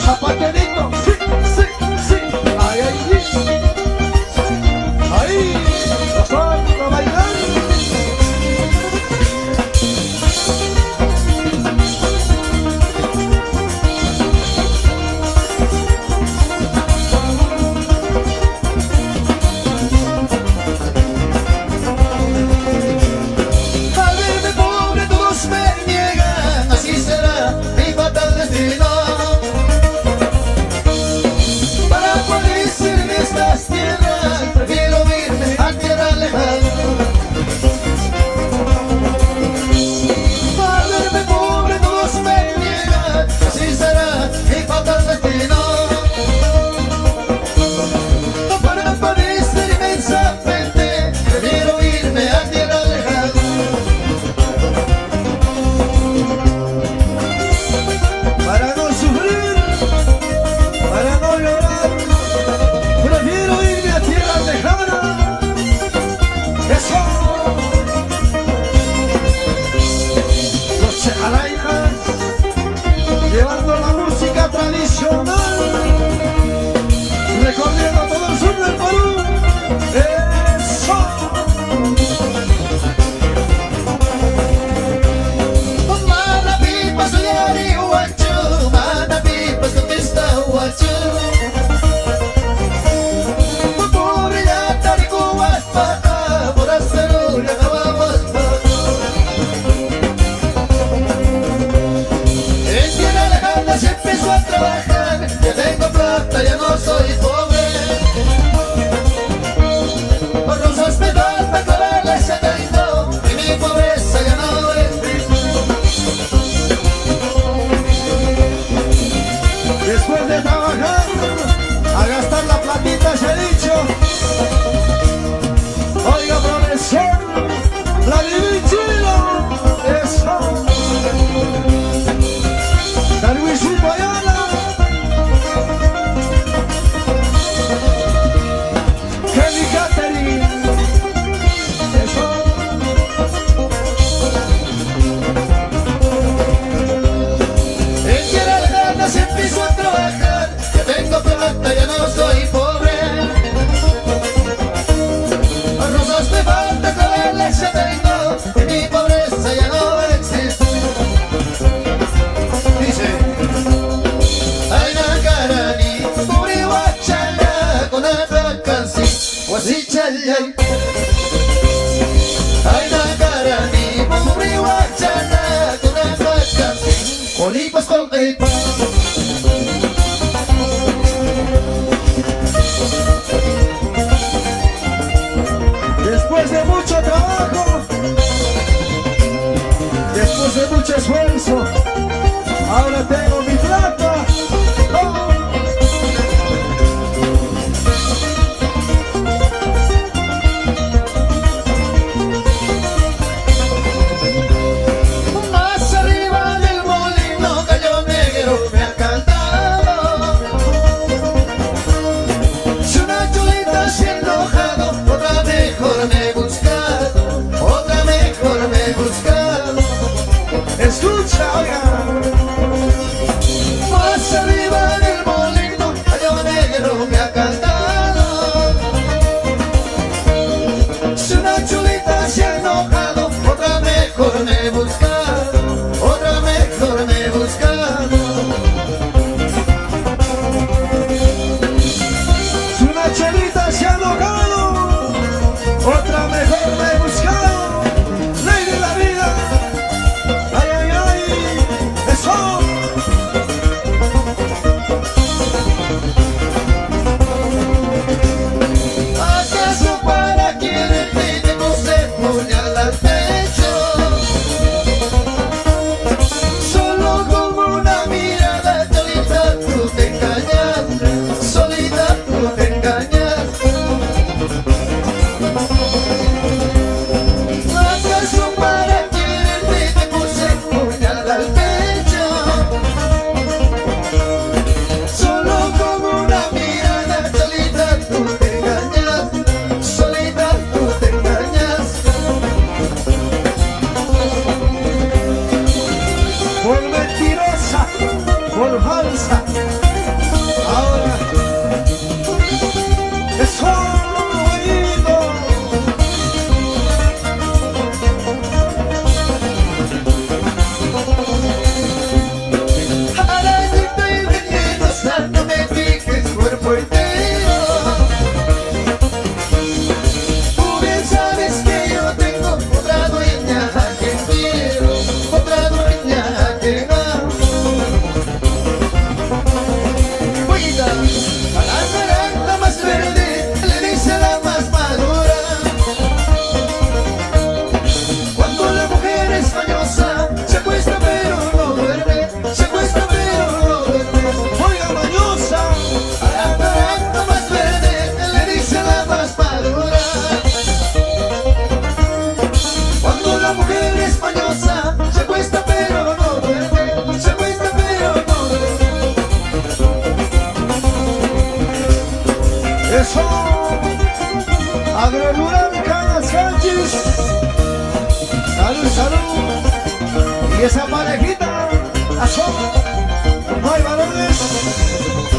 Zapaterito, sí, sí, sí. Ay, ay, ahí, nos vamos a bailar. Al verme pobre todos me niegan, así será mi fatal destino. Para poder ser en estas tierras, prefiero irme a tierra lejana. Al verme pobre todos me niegan, así será mi fatal destino. Para padecer inmensamente, prefiero irme a tierra lejana. Para no sufrir, para no llorar, prefiero irme a tierra lejana. Eso. Los chejalainas, llevando la música tradicional, recorriendo todo el sur del Perú. Eso. Mana pipas uyari huachu, mana pipas contesta huachu. Pobre ya tarico huaspata, por hacerlo ya acabamos. En tierra lejana se empezó a trabajar, ya tengo plata, ya no soy pobre. Por rosas me falta clavarles ya tengo, y mi pobreza ya no es triste. Después de trabajar, a gastar la platita se ha dicho. Oiga, profesor, la Chilo, eso. Darwisito Ayala, Kelly Catherine, eso. En tierra lejana se empezó a trabajar, ya tengo plata, ya no soy pobre. Rosas me falta, clavarles ya tengo, y mi pobreza ya no existe. Dice, ay nakarani, pobre guachana, con la canción, guasichalay. Ay nakarani, pobre guachana, con la canción, colipas con el pan. Después de mucho trabajo, después de mucho esfuerzo, ahora tengo mi plata. ¡Oh! Más arriba del molino Gallo Negro me ha cantado. Si una chulita se ha enojado, otra mejor me he buscado, otra mejor me he buscado. Escucha, oiga. Eso. Agrorural Cañas Sánchez. Salud, salud. Y esa parejita. Eso. No hay valores.